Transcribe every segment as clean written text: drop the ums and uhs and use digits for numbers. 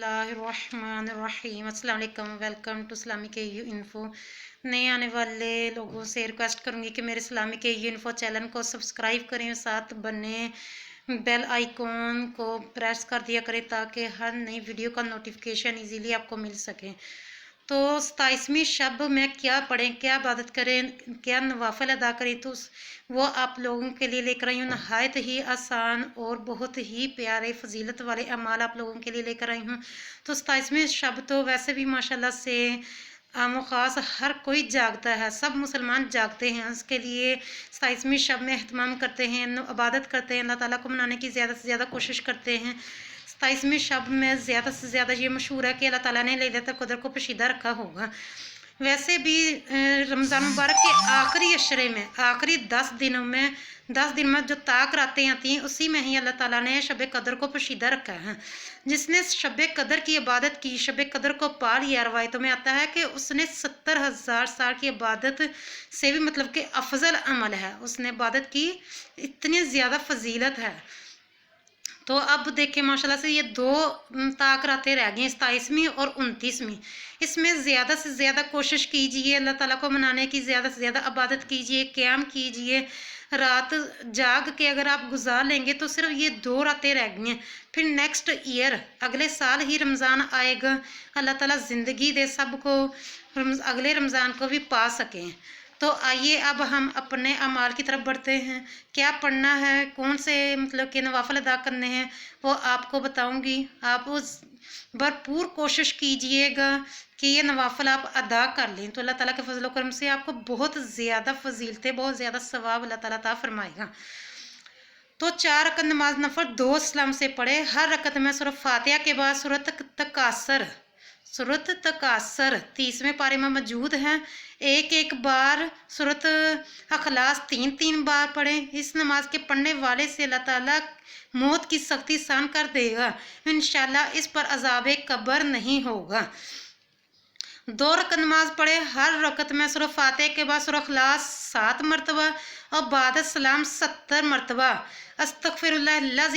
बिस्मिल्लाहिर्रहमानिर्रहीम। अस्सलाम वालेकुम, welcome to Islamic AU info. नए आने वाले लोगों से रिक्वेस्ट करूंगी कि मेरे इस्लामिक AU इन्फो चैनल को सब्सक्राइब करें और साथ बने बेल आइकॉन को प्रेस कर दिया करें ताकि हर नई वीडियो का नोटिफिकेशन इजीली आपको मिल सके। तो 27वीं शब में क्या पढ़ें, क्या इबादत करें, क्या नवाफिल अदा करें, तो वो आप लोगों के लिए लेकर आई हूँ। नहायत ही आसान और बहुत ही प्यारे फजीलत वाले अमाल आप लोगों के लिए लेकर आई हूँ। तो 27वीं शब तो वैसे भी माशाल्लाह से आम ख़ास हर कोई जागता है, सब मुसलमान जागते हैं। उसके लिए 27वीं शब में एहतमाम करते हैं, इबादत करते हैं, अल्लाह ताला को मनाने की ज़्यादा से ज़्यादा कोशिश करते हैं। 27वीं शब में ज़्यादा से ज़्यादा ये मशहूर है कि अल्लाह ताला ने लैलतुल क़द्र को पोशीदा रखा होगा। वैसे भी रमज़ान मुबारक के आखिरी अशरे में, आखिरी 10 दिन में जो ताक रातें आती हैं, उसी में ही अल्लाह ताला ने शब कदर को पोशीदा रखा है। जिसने शब कदर की इबादत की, शब कदर को पा लिया, रवायतों में आता है कि उसने 70,000 साल की इबादत से भी मतलब कि अफजल अमल है, उसने इबादत की, इतनी ज़्यादा फजीलत है। तो अब देखें माशाल्लाह से ये दो ताक रातें रह गई, 27वीं और 29वीं। इसमें ज़्यादा से ज़्यादा कोशिश कीजिए, अल्लाह ताला को मनाने की ज़्यादा से ज़्यादा इबादत कीजिए, क़याम कीजिए। रात जाग के अगर आप गुजार लेंगे तो सिर्फ ये 2 रातें रह गई हैं, फिर नेक्स्ट ईयर अगले साल ही रमज़ान आएगा। अल्लाह ताला ज़िंदगी दे सबको, अगले रमज़ान को भी पा सकें। तो आइए अब हम अपने अमाल की तरफ बढ़ते हैं। क्या पढ़ना है, कौन से मतलब कि नवाफिल अदा करने हैं, वो आपको बताऊंगी। आप उस भरपूर कोशिश कीजिएगा कि ये नवाफिल आप अदा कर लें, तो अल्लाह ताला के फजल करम से आपको बहुत ज़्यादा फजीलतें, बहुत ज़्यादा सवाब अल्लाह ताला अता फरमाएगा। तो 4 रकत नमाज नफल 2 सलाम से पढ़े। हर रकत में सूरह फातिहा के बाद सूरत तकासर 30वें पारे में मौजूद है। एक बार सूरत अखलास 3 बार पढ़ें। इस नमाज के पढ़ने वाले से अल्लाह ताला मौत की सख्ती सहन कर देगा। इंशाल्लाह इस पर अज़ाब कब्र नहीं होगा। 2 रकत नमाज पढ़े। हर रकत में सूरह फातिहा के बाद सूरह अखलास 7 मरतबा और बाद सलाम 70 मरतबा अस्तगफिरुल्लाह ला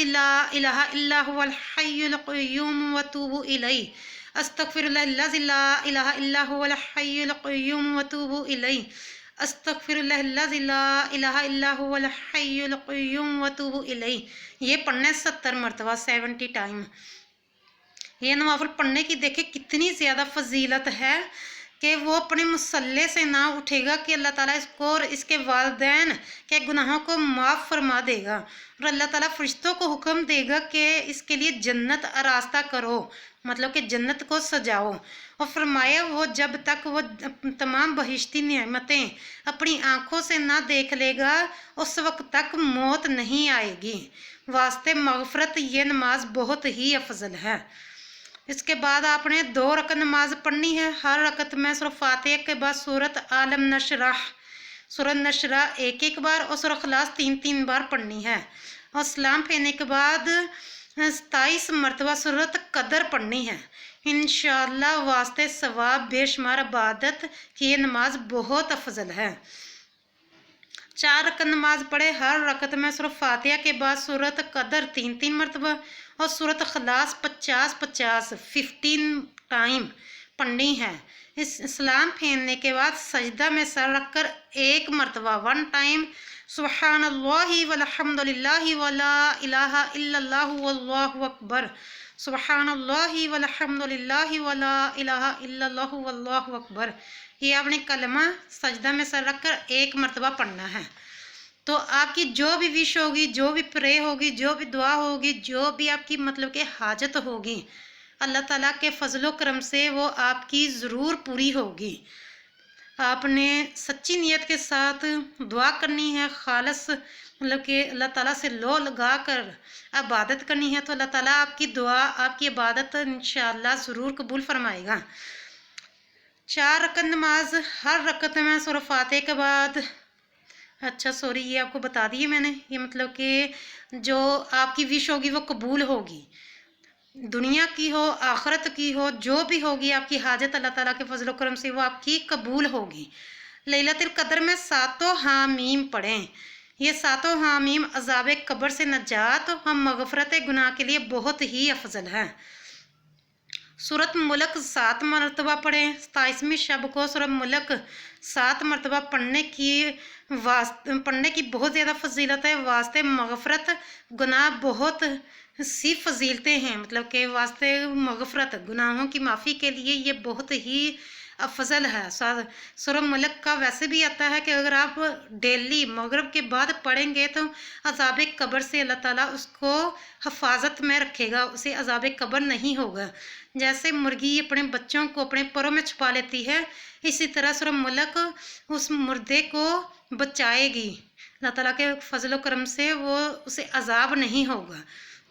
इलाहा इल्ला हुवल हय्युल क़य्यूम व अतूबु इलैहि, अस्तगफिरुल्लाह ला इलाहा इल्ला हुवल हय्युल क़य्यूम व अतूबु इलैहि, अस्तगफिरुल्लाह ला इलाहा इल्ला हुवल हय्युल क़य्यूम व अतूबु इलैहि। ये पढ़ना 70 मरतबा, 70 टाइम। ये नवाफिल पढ़ने की देखे कितनी ज़्यादा फजीलत है कि वो अपने मुसल्ले से ना उठेगा कि अल्लाह ताला इसको और इसके वालिदैन के गुनाहों को माफ़ फरमा देगा, और अल्लाह ताला फरिश्तों को हुक्म देगा कि इसके लिए जन्नत आरास्ता करो, मतलब कि जन्नत को सजाओ। और फरमाया वो जब तक वो तमाम बहिश्ती नेमतें अपनी आँखों से ना देख लेगा, उस वक्त तक मौत नहीं आएगी। वास्ते मगफरत ये नमाज बहुत ही अफजल है। इसके बाद आपने 2 रकत नमाज पढ़नी है। हर रकत में सूरह फातिहा के बाद सूरत आलम नशराह, सूरह नशराह एक बार और सूरह इखलास 3 बार पढ़नी है। और सलाम फेरने के बाद 27 मरतबा सूरत कदर पढ़नी है। इंशाअल्लाह वास्ते सवाब बेशुमार इबादत की ये नमाज बहुत अफजल है। 4 रकत नमाज पढ़े। हर रकत में सूरह फातिहा के बाद सूरत कदर 3 मरतबा और सूरत इखलास 15 टाइम पढ़नी है। इस सलाम फेरने के बाद सजदा में सर रखकर 1 मरतबा 1 टाइम सुबहानल्लाहि वल्हम्दुलिल्लाहि वला इलाहा इल्लल्लाहु वल्लाहु अकबर, सुबहानल्लाहि वल्हम्दुलिल्लाहि वला इलाहा इल्लल्लाहु वल्लाहु अकबर। ये आपने कलमा सजदा में सर रखकर 1 मरतबा पढ़ना है। तो आपकी जो भी विश होगी, जो भी प्रे होगी, जो भी दुआ होगी, जो भी आपकी मतलब कि हाजत होगी, अल्लाह ताला के फजलो करम से वो आपकी ज़रूर पूरी होगी। आपने सच्ची नीयत के साथ दुआ करनी है, खालस मतलब कि अल्लाह ताला से लो लगा कर इबादत करनी है, तो अल्लाह ताला आपकी दुआ, आपकी इबादत इंशाअल्लाह ज़रूर कबूल फरमाएगा। 4 रकत नमाज। हर रकत में सूरह फातिहा के बाद, अच्छा सॉरी ये आपको बता दिए मैंने, ये मतलब कि जो आपकी विश होगी वो कबूल होगी, दुनिया की हो आखरत की हो, जो भी होगी आपकी हाजत अल्लाह ताला के फजल करम से वो आपकी कबूल होगी। लैलतुल कद्र में 7 हामीम पढ़ें। ये 7 हामीम अज़ाब कब्र से नजात और मगफरत गुनाह के लिए बहुत ही अफजल है। सूरत मुल्क 7 मरतबा पढ़ें। 27वीं शब को सूरत मुल्क 7 मरतबा पढ़ने की बहुत ज़्यादा फजीलत है। वास्ते मगफ़रत गुनाह बहुत सी फजीलतें हैं, मतलब कि वास्ते मगफ़रत गुनाहों की माफ़ी के लिए ये बहुत ही अफजल है। सूरह मुल्क का वैसे भी आता है कि अगर आप डेली मगरिब के बाद पढ़ेंगे तो अज़ाब कब्र से अल्लाह ताला उसको हफाजत में रखेगा, उसे अज़ाब कब्र नहीं होगा। जैसे मुर्गी अपने बच्चों को अपने परों में छुपा लेती है, इसी तरह सूरह मुल्क उस मुर्दे को बचाएगी। अल्लाह ताला के फजल करम से वो उसे अज़ाब नहीं होगा।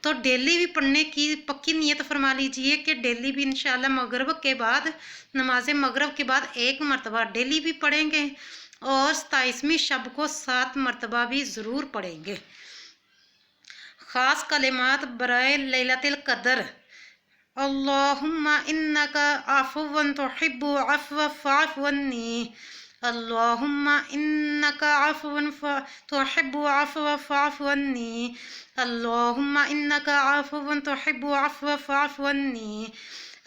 तो डेली भी पढ़ने की पक्की नीयत फरमा लीजिए कि डेली भी इंशाल्लाह मगरिब के बाद, नमाज मगरिब के बाद 1 मरतबा डेली भी पढ़ेंगे और 27वीं शब को 7 मरतबा भी ज़रूर पढ़ेंगे। ख़ास कलिमात बराए लैलतुल क़द्र। अल्लाहुम्मा इन्नका अफ़ुव्वुन तुहिब्बुल अफ़्व फ़अफ़ु अन्नी। अल्लाहुम्मा इन्नका अफ़ुव्वुन तुहिब्बुल अफ़्व फ़अफ़ु अन्नी। अल्लाहुम्मा इन्नका अफ़ुव्वुन तुहिब्बुल अफ़्व फ़अफ़ु अन्नी।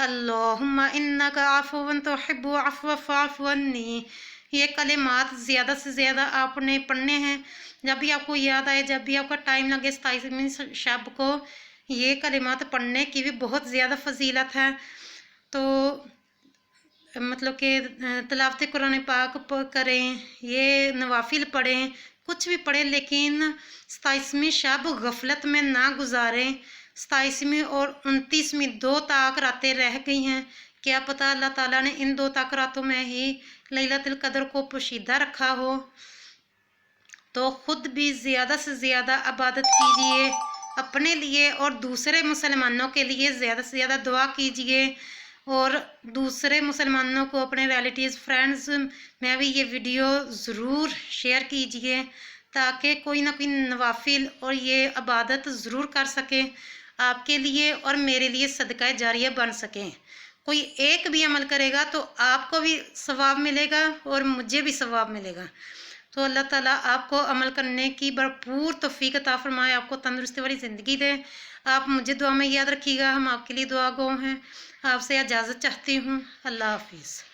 अल्लाहुम्मा इन्नका अफ़ुव्वुन तुहिब्बुल अफ़्व फ़अफ़ु अन्नी। ये कलिमात ज़्यादा से ज़्यादा आपने पढ़ने हैं। जब भी आपको याद आए, जब भी आपका टाइम लगे, 27वीं शब को ये कलिमात पढ़ने की भी बहुत ज़्यादा फजीलत है। तो मतलब कि तिलावत कुरान पाक करें, ये नवाफिल पढ़ें, कुछ भी पढ़ें, लेकिन 27वीं शब गफलत में ना गुजारें। 27वीं और 29वीं 2 ताक रातें रह गई हैं। क्या पता अल्लाह ताला ने इन 2 ताक रातों में ही लैलतुल क़द्र को पोशीदा रखा हो। तो ख़ुद भी ज़्यादा से ज़्यादा इबादत कीजिए अपने लिए और दूसरे मुसलमानों के लिए ज़्यादा से ज़्यादा दुआ कीजिए और दूसरे मुसलमानों को, अपने रिलेटिव्स फ्रेंड्स में भी ये वीडियो ज़रूर शेयर कीजिए ताकि कोई ना कोई नवाफिल और ये इबादत ज़रूर कर सकें, आपके लिए और मेरे लिए सदका जारिया बन सकें। कोई एक भी अमल करेगा तो आपको भी सवाब मिलेगा और मुझे भी सवाब मिलेगा। तो अल्लाह ताला आपको अमल करने की भरपूर तौफीक अता फरमाए, आपको तंदुरुस्ती वाली ज़िंदगी दे। आप मुझे दुआ में याद रखिएगा, हम आपके लिए दुआ गो हैं। आपसे इजाज़त चाहती हूँ। अल्लाह हाफिज़।